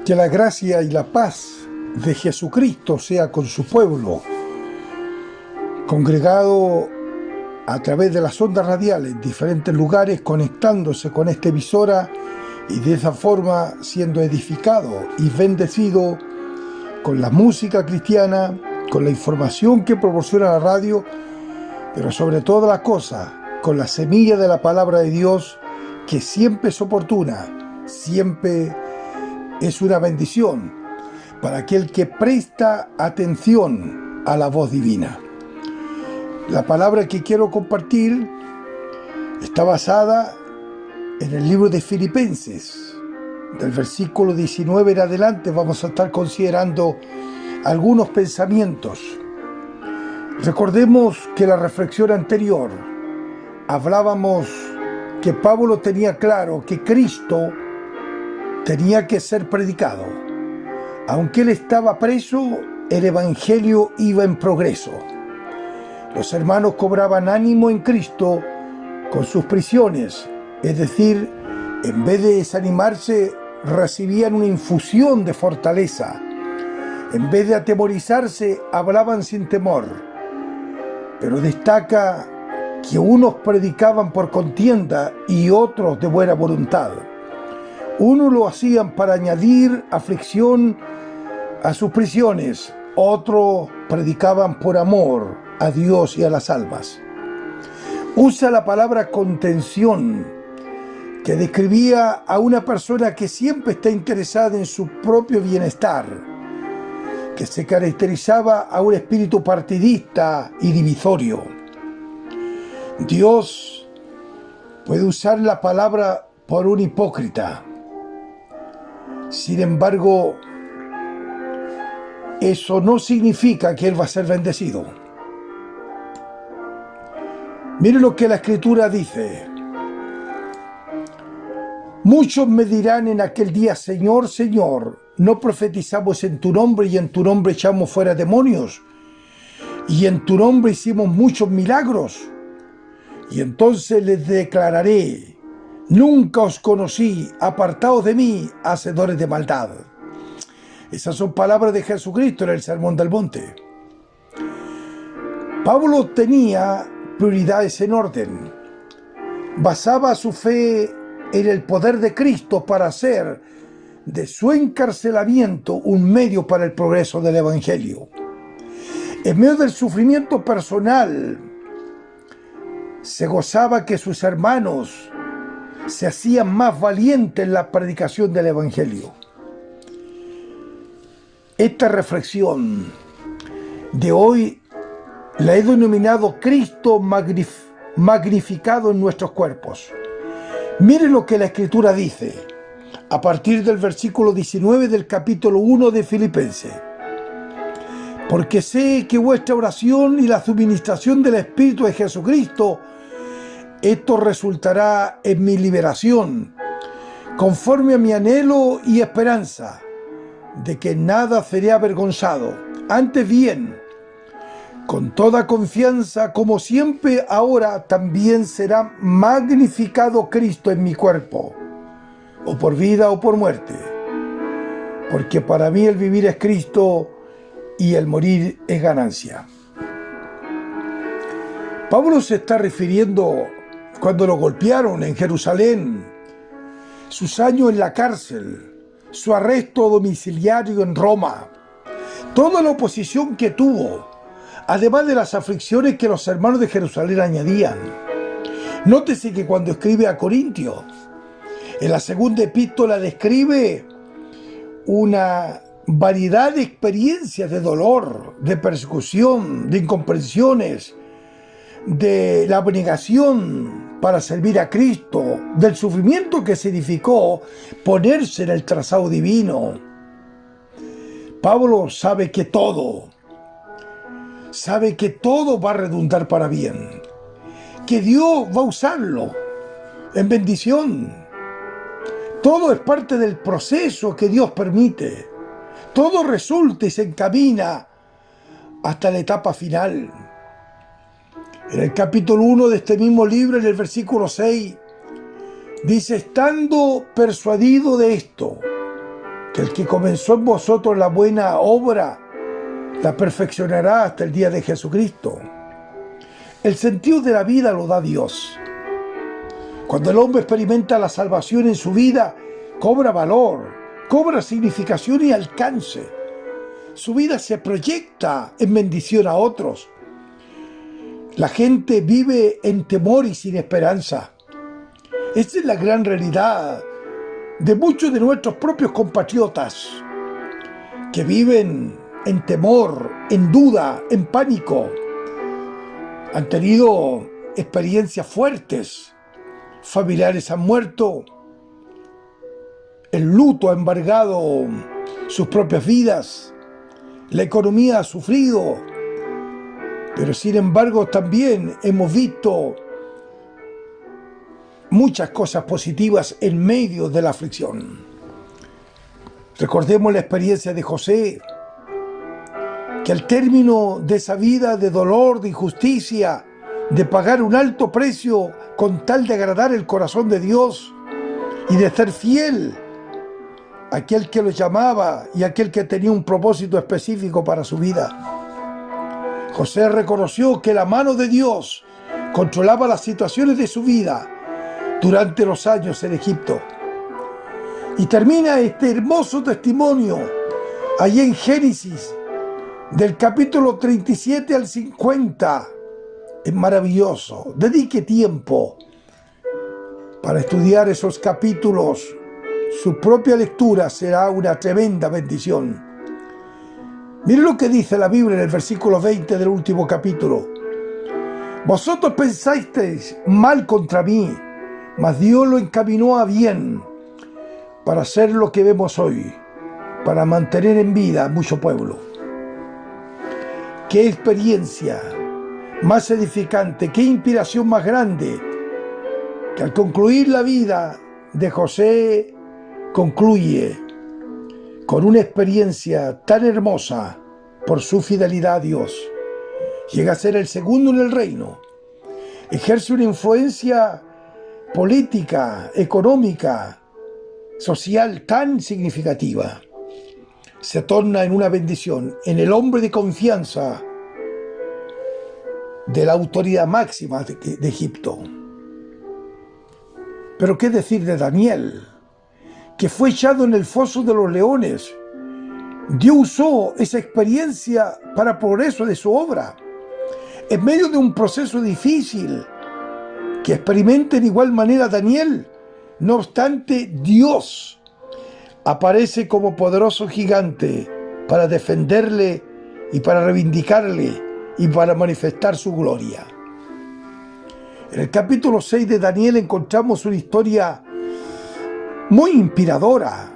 Que la gracia y la paz de Jesucristo sea con su pueblo, congregado a través de las ondas radiales en diferentes lugares, conectándose con esta emisora y de esa forma siendo edificado y bendecido con la música cristiana, con la información que proporciona la radio, pero sobre todas las cosas, con la semilla de la palabra de Dios, que siempre es oportuna, siempre es una bendición para aquel que presta atención a la voz divina. La palabra que quiero compartir está basada en el libro de Filipenses. Del versículo 19 en adelante vamos a estar considerando algunos pensamientos. Recordemos que la reflexión anterior hablábamos que Pablo tenía claro que Cristo tenía que ser predicado. Aunque él estaba preso, el evangelio iba en progreso. Los hermanos cobraban ánimo en Cristo con sus prisiones, es decir, en vez de desanimarse, recibían una infusión de fortaleza. En vez de atemorizarse, hablaban sin temor. Pero destaca que unos predicaban por contienda y otros de buena voluntad. Unos lo hacían para añadir aflicción a sus prisiones, otros predicaban por amor a Dios y a las almas. Usa la palabra contención, que describía a una persona que siempre está interesada en su propio bienestar, que se caracterizaba a un espíritu partidista y divisorio. Dios puede usar la palabra por un hipócrita. Sin embargo, eso no significa que él va a ser bendecido. Mire lo que la Escritura dice. Muchos me dirán en aquel día: Señor, Señor, ¿no profetizamos en tu nombre y en tu nombre echamos fuera demonios? Y en tu nombre hicimos muchos milagros. Y entonces les declararé: nunca os conocí, apartaos de mí, hacedores de maldad. Esas son palabras de Jesucristo en el Sermón del Monte. Pablo tenía prioridades en orden. Basaba su fe en el poder de Cristo para hacer de su encarcelamiento un medio para el progreso del Evangelio. En medio del sufrimiento personal, se gozaba que sus hermanos se hacían más valientes en la predicación del Evangelio. Esta reflexión de hoy la he denominado Cristo magnificado en nuestros cuerpos. Mire lo que la Escritura dice a partir del versículo 19 del capítulo 1 de Filipenses. Porque sé que vuestra oración y la suministración del Espíritu de Jesucristo, esto resultará en mi liberación, conforme a mi anhelo y esperanza, de que nada seré avergonzado. Antes bien, con toda confianza, como siempre ahora, también será magnificado Cristo en mi cuerpo, o por vida o por muerte. Porque para mí el vivir es Cristo y el morir es ganancia. Pablo se está refiriendo cuando lo golpearon en Jerusalén, sus años en la cárcel, su arresto domiciliario en Roma, toda la oposición que tuvo, además de las aflicciones que los hermanos de Jerusalén añadían. Nótese que cuando escribe a Corintios, en la segunda epístola describe una variedad de experiencias de dolor, de persecución, de incomprensiones, de la abnegación para servir a Cristo, del sufrimiento que significó ponerse en el trazado divino. Pablo sabe que todo va a redundar para bien, que Dios va a usarlo en bendición. Todo es parte del proceso que Dios permite. Todo resulta y se encamina hasta la etapa final. En el capítulo 1 de este mismo libro, en el versículo 6, dice: estando persuadido de esto, que el que comenzó en vosotros la buena obra, la perfeccionará hasta el día de Jesucristo. El sentido de la vida lo da Dios. Cuando el hombre experimenta la salvación en su vida, cobra valor, cobra significación y alcance. Su vida se proyecta en bendición a otros. La gente vive en temor y sin esperanza. Esta es la gran realidad de muchos de nuestros propios compatriotas que viven en temor, en duda, en pánico. Han tenido experiencias fuertes. Familiares han muerto. El luto ha embargado sus propias vidas. La economía ha sufrido. Pero sin embargo también hemos visto muchas cosas positivas en medio de la aflicción. Recordemos la experiencia de José, que al término de esa vida de dolor, de injusticia, de pagar un alto precio con tal de agradar el corazón de Dios y de ser fiel a aquel que lo llamaba y aquel que tenía un propósito específico para su vida, José reconoció que la mano de Dios controlaba las situaciones de su vida durante los años en Egipto. Y termina este hermoso testimonio allí en Génesis, del capítulo 37 al 50. Es maravilloso. Dedique tiempo para estudiar esos capítulos. Su propia lectura será una tremenda bendición. Mire lo que dice la Biblia en el versículo 20 del último capítulo. Vosotros pensasteis mal contra mí, mas Dios lo encaminó a bien para hacer lo que vemos hoy, para mantener en vida a mucho pueblo. Qué experiencia más edificante, qué inspiración más grande, que al concluir la vida de José, concluye con una experiencia tan hermosa por su fidelidad a Dios. Llega a ser el segundo en el reino. Ejerce una influencia política, económica, social tan significativa. Se torna en una bendición, en el hombre de confianza de la autoridad máxima de Egipto. Pero qué decir de Daniel, que fue echado en el foso de los leones. Dios usó esa experiencia para progreso de su obra. En medio de un proceso difícil que experimenta en igual manera Daniel, no obstante, Dios aparece como poderoso gigante para defenderle y para reivindicarle y para manifestar su gloria. En el capítulo 6 de Daniel encontramos una historia muy inspiradora.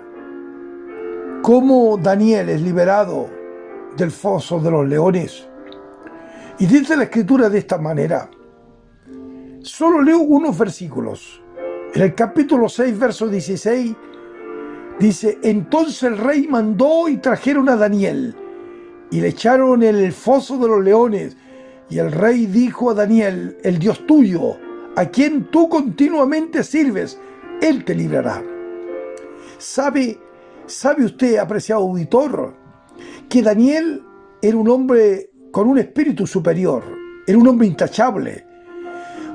Cómo Daniel es liberado del foso de los leones. Y dice la escritura de esta manera. Solo leo unos versículos. En el capítulo 6, verso 16, dice: entonces el rey mandó y trajeron a Daniel y le echaron en el foso de los leones. Y el rey dijo a Daniel: el Dios tuyo, a quien tú continuamente sirves, él te librará. ¿Sabe usted, apreciado auditor, que Daniel era un hombre con un espíritu superior? Era un hombre intachable,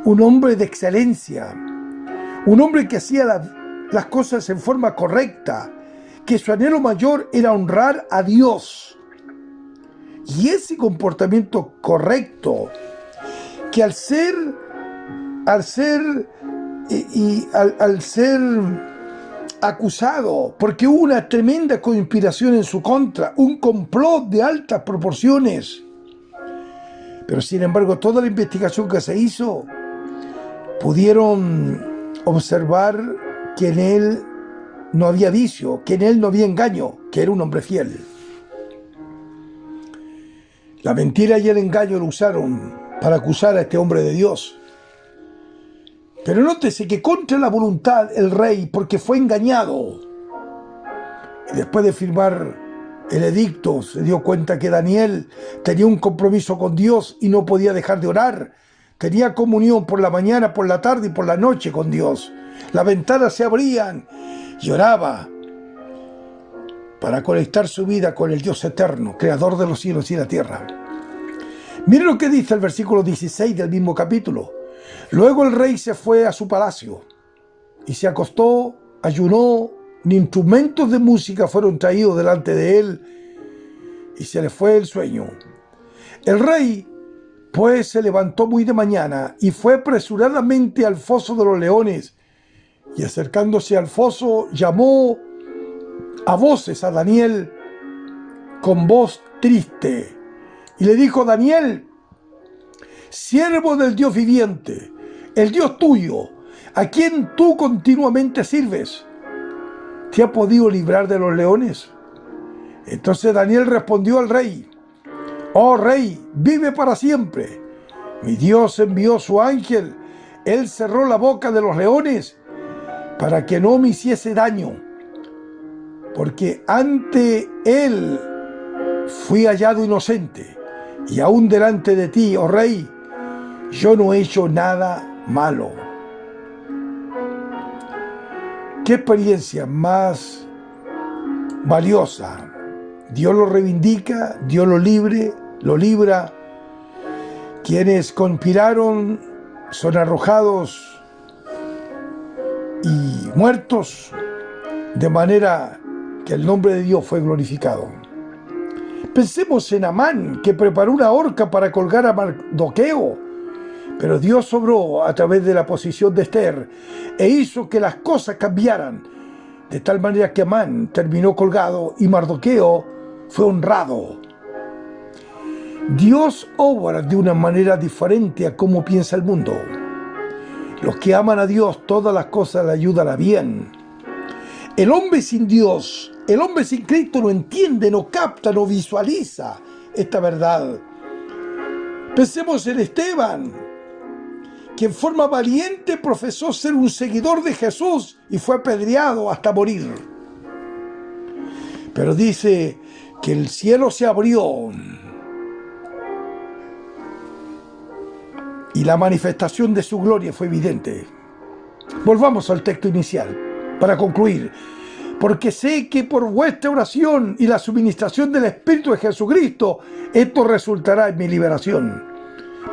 un hombre de excelencia, un hombre que hacía las cosas en forma correcta, que su anhelo mayor era honrar a Dios. Y ese comportamiento correcto, que al ser acusado, porque hubo una tremenda conspiración en su contra, un complot de altas proporciones, pero sin embargo toda la investigación que se hizo, pudieron observar que en él no había vicio, que en él no había engaño, que era un hombre fiel. La mentira y el engaño lo usaron para acusar a este hombre de Dios. Pero nótese que contra la voluntad el rey, porque fue engañado, y después de firmar el edicto, se dio cuenta que Daniel tenía un compromiso con Dios y no podía dejar de orar. Tenía comunión por la mañana, por la tarde y por la noche con Dios. Las ventanas se abrían y oraba. para conectar su vida con el Dios eterno, creador de los cielos y la tierra. Miren lo que dice el versículo 16 del mismo capítulo. Luego el rey se fue a su palacio y se acostó, ayunó, ni instrumentos de música fueron traídos delante de él, y se le fue el sueño. El rey, pues, se levantó muy de mañana y fue apresuradamente al foso de los leones, y acercándose al foso, llamó a voces a Daniel con voz triste, y le dijo: Daniel, siervo del Dios viviente, el Dios tuyo, a quien tú continuamente sirves, ¿te ha podido librar de los leones? Entonces Daniel respondió al rey: Oh rey, vive para siempre. Mi Dios envió su ángel, él cerró la boca de los leones para que no me hiciese daño, porque ante él fui hallado inocente, y aún delante de ti, oh rey, yo no he hecho nada malo. ¿Qué experiencia más valiosa? Dios lo reivindica, Dios lo libra. Quienes conspiraron son arrojados y muertos, de manera que el nombre de Dios fue glorificado. Pensemos en Amán, que preparó una horca para colgar a Mardoqueo, pero Dios obró a través de la posición de Esther e hizo que las cosas cambiaran, de tal manera que Amán terminó colgado y Mardoqueo fue honrado. Dios obra de una manera diferente a cómo piensa el mundo. Los que aman a Dios, todas las cosas le ayudan a bien. El hombre sin Dios, el hombre sin Cristo no entiende, no capta, no visualiza esta verdad. Pensemos en Esteban, que en forma valiente profesó ser un seguidor de Jesús y fue apedreado hasta morir. Pero dice que el cielo se abrió y la manifestación de su gloria fue evidente. Volvamos al texto inicial para concluir. Porque sé que por vuestra oración y la suministración del Espíritu de Jesucristo, esto resultará en mi liberación.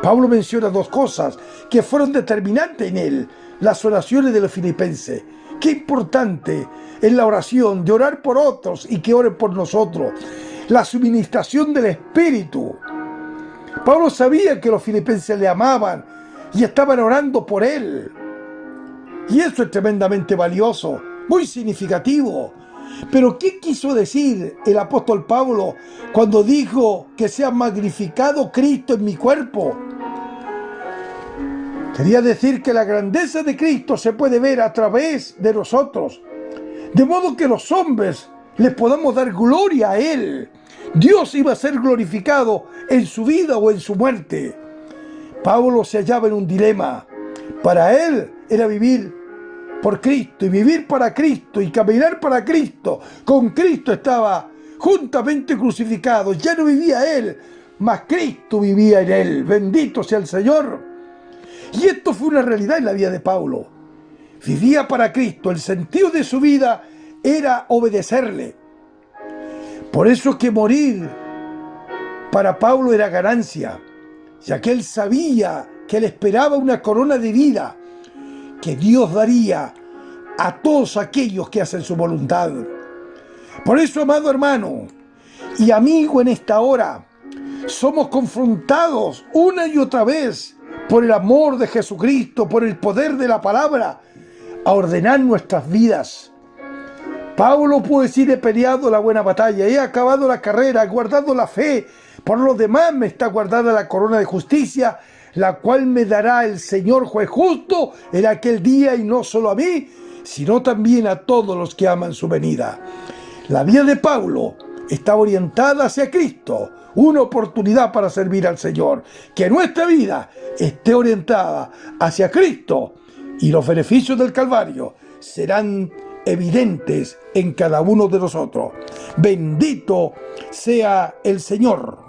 Pablo menciona dos cosas que fueron determinantes en él: las oraciones de los filipenses. Qué importante es la oración, de orar por otros y que oren por nosotros. La suministración del Espíritu. Pablo sabía que los filipenses le amaban y estaban orando por él. Y eso es tremendamente valioso, muy significativo. Pero ¿qué quiso decir el apóstol Pablo cuando dijo que sea magnificado Cristo en mi cuerpo? Quería decir que la grandeza de Cristo se puede ver a través de nosotros, de modo que los hombres les podamos dar gloria a Él. Dios iba a ser glorificado en su vida o en su muerte. Pablo se hallaba en un dilema. Para él era vivir por Cristo y vivir para Cristo y caminar para Cristo. Con Cristo estaba juntamente crucificado. Ya no vivía él, mas Cristo vivía en él. Bendito sea el Señor. Y esto fue una realidad en la vida de Pablo. Vivía para Cristo. El sentido de su vida era obedecerle. Por eso que morir para Pablo era ganancia, ya que él sabía que le esperaba una corona de vida que Dios daría a todos aquellos que hacen su voluntad. Por eso, amado hermano y amigo, en esta hora somos confrontados una y otra vez por el amor de Jesucristo, por el poder de la palabra, a ordenar nuestras vidas. Pablo pudo decir: he peleado la buena batalla, he acabado la carrera, he guardado la fe. Por los demás me está guardada la corona de justicia, la cual me dará el Señor juez justo en aquel día, y no solo a mí, sino también a todos los que aman su venida. La vida de Pablo está orientada hacia Cristo, una oportunidad para servir al Señor. Que nuestra vida esté orientada hacia Cristo y los beneficios del Calvario serán evidentes en cada uno de nosotros. Bendito sea el Señor.